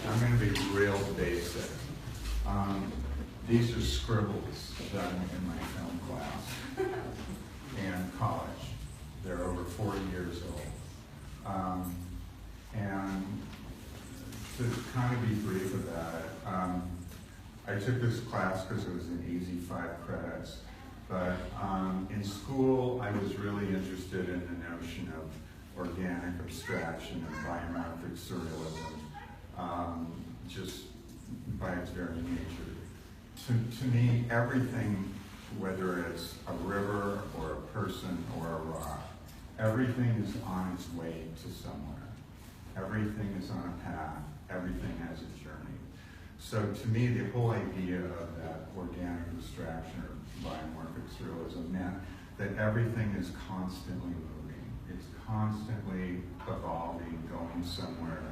I'm going to be real basic. These are scribbles done in my film class and college. They're over 40 years old. And to kind of be brief about it, I took this class because it was an easy 5 credits. But in school, I was really interested in the notion of organic abstraction and biomorphic surrealism, just by its very nature. To me, everything, whether it's a river or a person or a rock, everything is on its way to somewhere. Everything is on a path. Everything has a journey. So to me, the whole idea of that organic abstraction or biomorphic surrealism meant that everything is constantly moving. It's constantly evolving, going somewhere,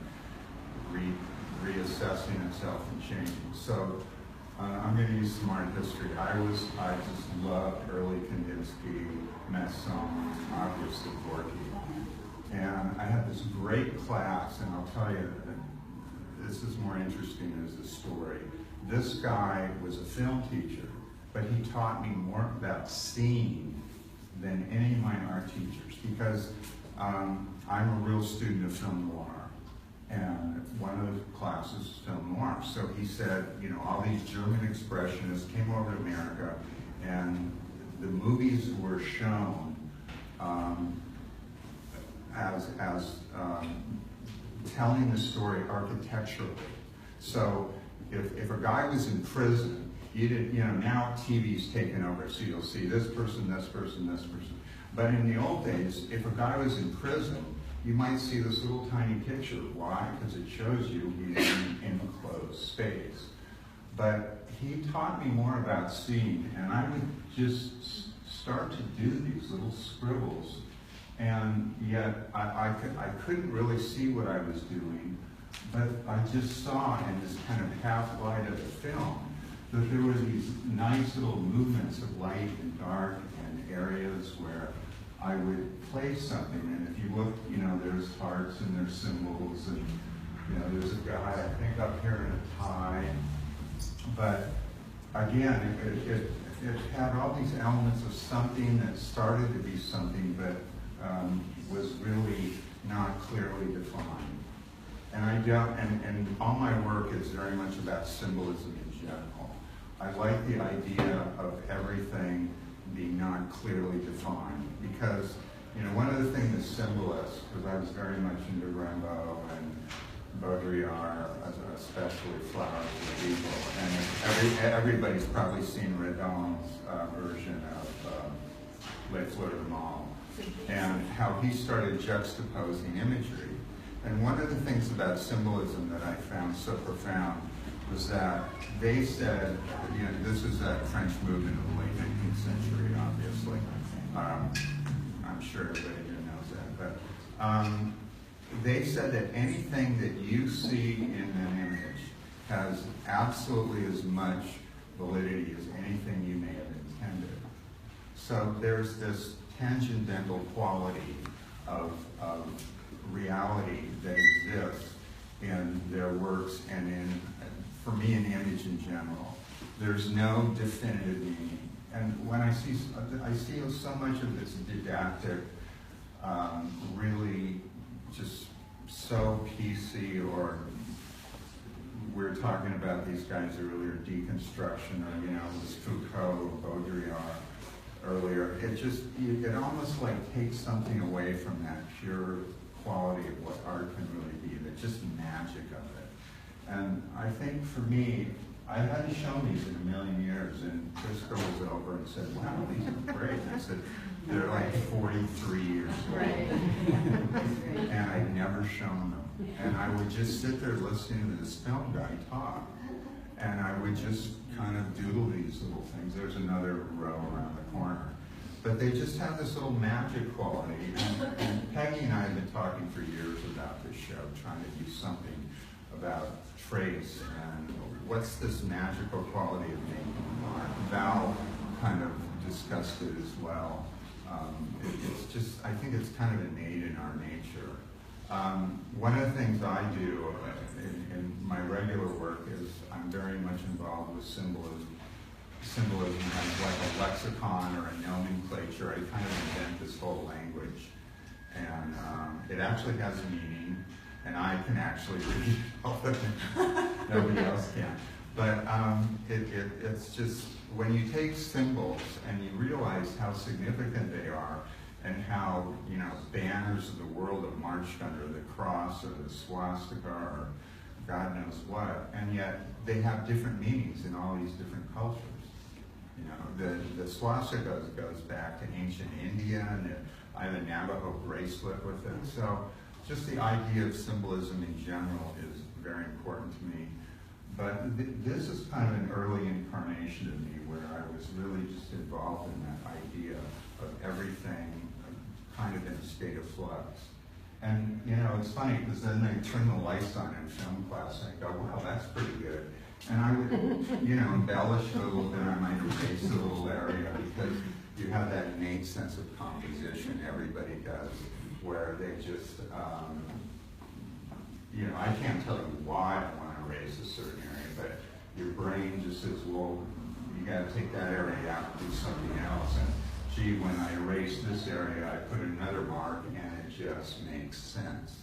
reassessing itself and changing. So I'm going to use some art history. I just loved early Kandinsky, Masson, obviously Gorky. And I had this great class, and I'll tell you, this is more interesting as a story. This guy was a film teacher, but he taught me more about seeing than any of my art teachers, because I'm a real student of film noir. And one of the classes is film noir. So he said, you know, all these German expressionists came over to America, and the movies were shown as telling the story architecturally. So if a guy was in prison, you didn't, you know, now TV's taken over, so you'll see this person, this person, this person. But in the old days, if a guy was in prison, you might see this little tiny picture. Why? Because it shows you he's in an enclosed space. But he taught me more about seeing, and I would just start to do these little scribbles. And yet, I couldn't really see what I was doing, but I just saw in this kind of half light of the film that there were these nice little movements of light and dark and areas where I would place something. And if you look, you know, there's hearts and there's symbols, and you know, there's a guy, I think, up here in a tie. But again, it had all these elements of something that started to be something, but was really not clearly defined. And all my work is very much about symbolism in general. I like the idea of everything being not clearly defined, because, you know, one of the things that symbolists, because I was very much into Rimbaud and Baudrillard, especially Flowers of Evil, and everybody's probably seen Redon's version of Les Fleurs de Mal, and how he started juxtaposing imagery. And one of the things about symbolism that I found so profound was that they said, you know, this is a French movement of the late 19th century, obviously. I'm sure everybody here knows that. But they said that anything that you see in an image has absolutely as much validity as anything you may have intended. So there's this tangential quality of reality that exists in their works and in, for me, in image in general. There's no definitive meaning. And when I see so much of this didactic, really just so PC, or we're talking about these guys earlier, deconstruction, or, you know, this Foucault, Baudrillard earlier, it almost like takes something away from that pure quality of what art can really be, the just magic of it. And I think for me, I hadn't shown these in a million years, and Prisco was over and said, wow, these are great. And I said, they're like 43 years old. And I'd never shown them. And I would just sit there listening to this film guy talk, and I would just kind of doodle these little things. There's another row around the corner. But they just have this little magic quality. And Peggy and I have been talking for years about this show, trying to do something about trace and what's this magical quality of making art. Val kind of discussed it as well. It's just, I think it's kind of innate in our nature. One of the things I do in my regular work is I'm very much involved with symbolism. Symbolism has like a lexicon or a nomenclature. I kind of invent this whole language. And it actually has a meaning, and I can actually read it, although nobody else can. But it's just, when you take symbols and you realize how significant they are, and how, you know, banners of the world have marched under the cross or the swastika or God knows what, and yet they have different meanings in all these different cultures. You know, the swastika goes back to ancient India, and I have a Navajo bracelet with it. So just the idea of symbolism in general is very important to me. But this is kind of an early incarnation of me, where I was really just involved in that idea of everything kind of in a state of flux. And, you know, it's funny, because then they turn the lights on in film class, and I go, wow, that's pretty good. And I would, you know, embellish a little bit. I might erase a little area, because you have that innate sense of composition, everybody does, where they just, you know, I can't tell you why I want to erase a certain area, but your brain just says, well, you got to take that area out and do something else. And gee, when I erase this area, I put another mark, and it just makes sense.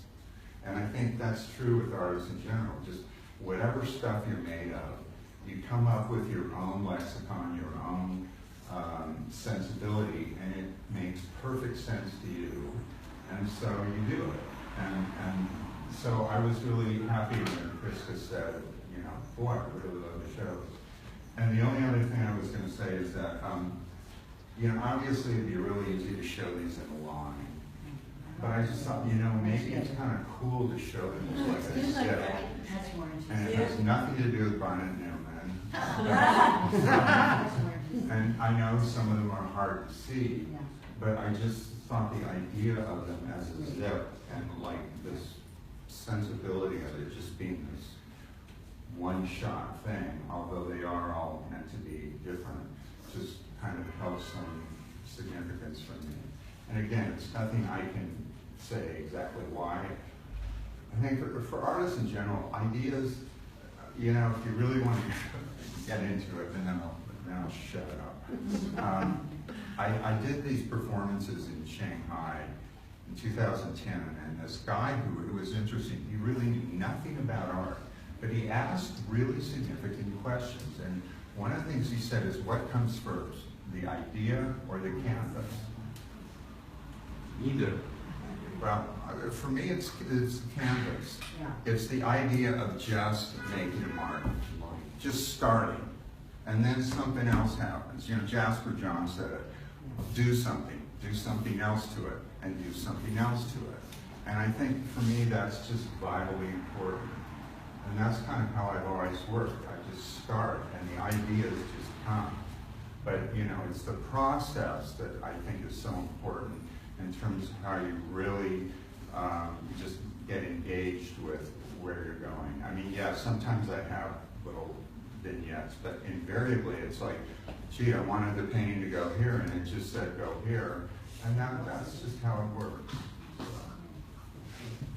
And I think that's true with artists in general. Just whatever stuff you're made of, you come up with your own lexicon, your own sensibility, and it makes perfect sense to you. And so you do it. And so I was really happy when Krista said, you know, boy, I really love the shows. And the only other thing I was going to say is that, you know, obviously it'd be really easy to show these in a line. But I just thought, you know, maybe it's kind of cool to show them as like a still. And it has nothing to do with Barnett Newman. And I know some of them are hard to see, but I just thought the idea of them as a zip, and like this sensibility of it just being this one-shot thing, although they are all meant to be different, just kind of held some significance for me. And again, it's nothing I can say exactly why. I think for artists in general, ideas, you know, if you really want to get into it, then I'll shut up. I did these performances in Shanghai in 2010, and this guy who was interesting, he really knew nothing about art, but he asked really significant questions. And one of the things he said is, what comes first, the idea or the canvas? Either. Well, for me, it's canvas. Yeah. It's the idea of just making a mark, just starting, and then something else happens. You know, Jasper John said it, do something else to it, and do something else to it. And I think for me, that's just vitally important. And that's kind of how I've always worked. I just start, and the ideas just come. But, you know, it's the process that I think is so important in terms of how you really just get engaged with where you're going. I mean, yeah, sometimes I have little vignettes, but invariably it's like, gee, I wanted the painting to go here, and it just said go here. And that's just how it works.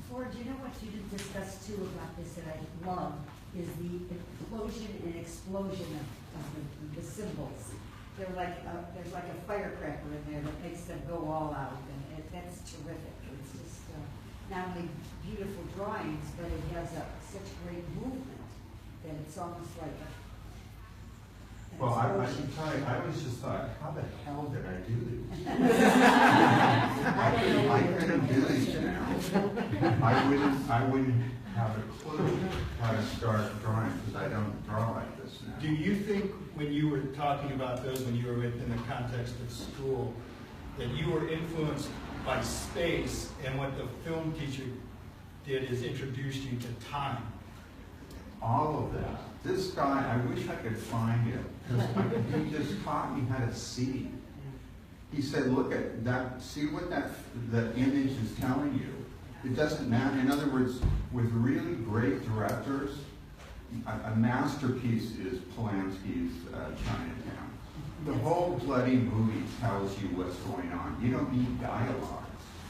Ford, you know what you did discuss too about this that I love is the implosion and explosion of the symbols. They're like there's like a firecracker in there that makes them go all out, and that's terrific. It's just not only beautiful drawings, but it has such great movement that it's almost like an Well, I explosion. should tell you, I always just thought, how the hell did I do these? I couldn't do these now. I wouldn't have a clue how to start drawing, because I don't draw like this now. Do you think when you were talking about those, when you were within the context of school, that you were influenced by space, and what the film teacher did is introduced you to time? All of that. This guy, I wish I could find him, because he just taught me how to see. He said, look at that, see what the image is telling you. It doesn't matter. In other words, with really great directors, a masterpiece is Polanski's Chinatown. The whole bloody movie tells you what's going on. You don't need dialogue.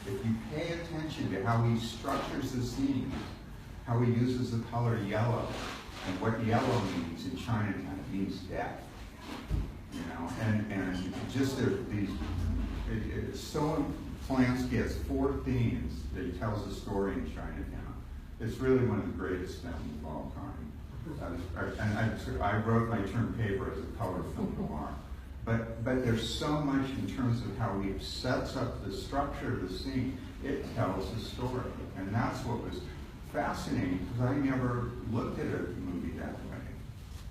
if you pay attention to how he structures the scenes, how he uses the color yellow, and what yellow means in Chinatown, it means death. You know, and just these, Polanski has 4 themes that he tells a story in Chinatown. It's really one of the greatest films of all time. I wrote my term paper as a color film noir. But there's so much in terms of how he sets up the structure of the scene. It tells a story. And that's what was fascinating, because I never looked at a movie that way.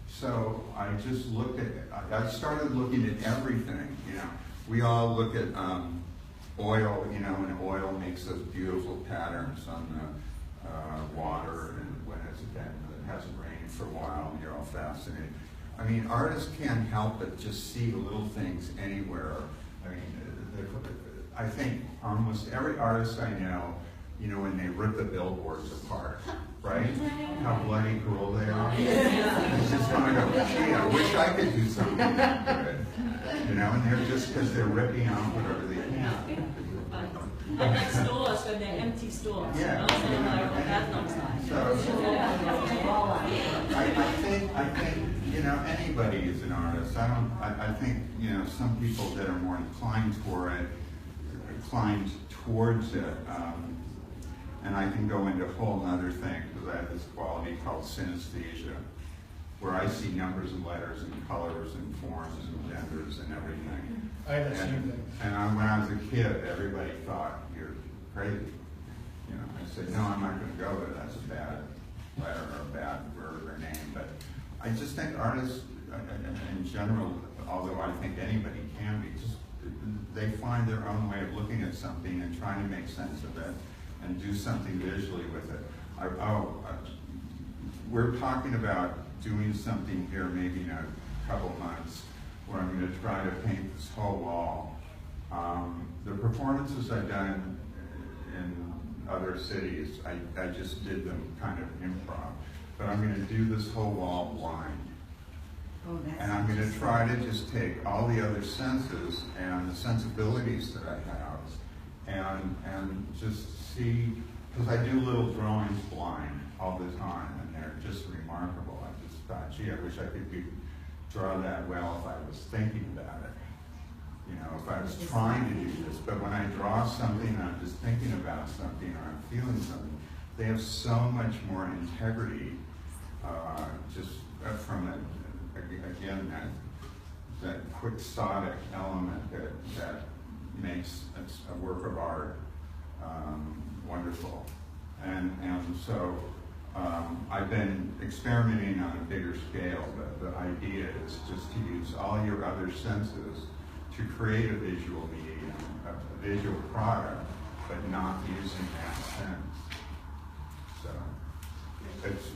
So I just looked at it. I started looking at everything, you know. We all look at oil, you know, and oil makes those beautiful patterns on the water, and when it hasn't rained for a while, and you're all fascinated. I mean, artists can't help but just see little things anywhere. I mean, I think almost every artist I know, you know, when they rip the billboards apart, right? How bloody cruel they are. It's just kind of go, gee, I wish I could do something good. You know, and they're just because they're ripping out whatever they can. Like stores when they're empty stores. Yeah. You know? So like that looks like. So I think, you know, anybody is an artist. I think, you know, some people that are more inclined towards it, and I can go into a whole other thing, because I have this quality called synesthesia, where I see numbers and letters and colors and forms and genders and everything. I have the same thing. And when I was a kid, everybody thought, you're crazy. You know, I said, no, I'm not going to go there. That's a bad letter or a bad word or name. But I just think artists, in general, although I think anybody can be, just they find their own way of looking at something and trying to make sense of it and do something visually with it. We're talking about doing something here maybe in a couple months where I'm going to try to paint this whole wall. The performances I've done in other cities, I just did them kind of improv. But I'm going to do this whole wall blind. Oh, that's And I'm going to try to just take all the other senses and the sensibilities that I have and just see, because I do little drawings blind all the time, and they're just remarkable. I just thought, gee, I wish I could draw that well if I was thinking about it. You know, if I was trying to do this. But when I draw something and I'm just thinking about something or I'm feeling something, they have so much more integrity just from again, that quixotic element that makes a work of art wonderful. And so I've been experimenting on a bigger scale. The idea is just to use all your other senses to create a visual medium, a visual product, but not using that sense. So it's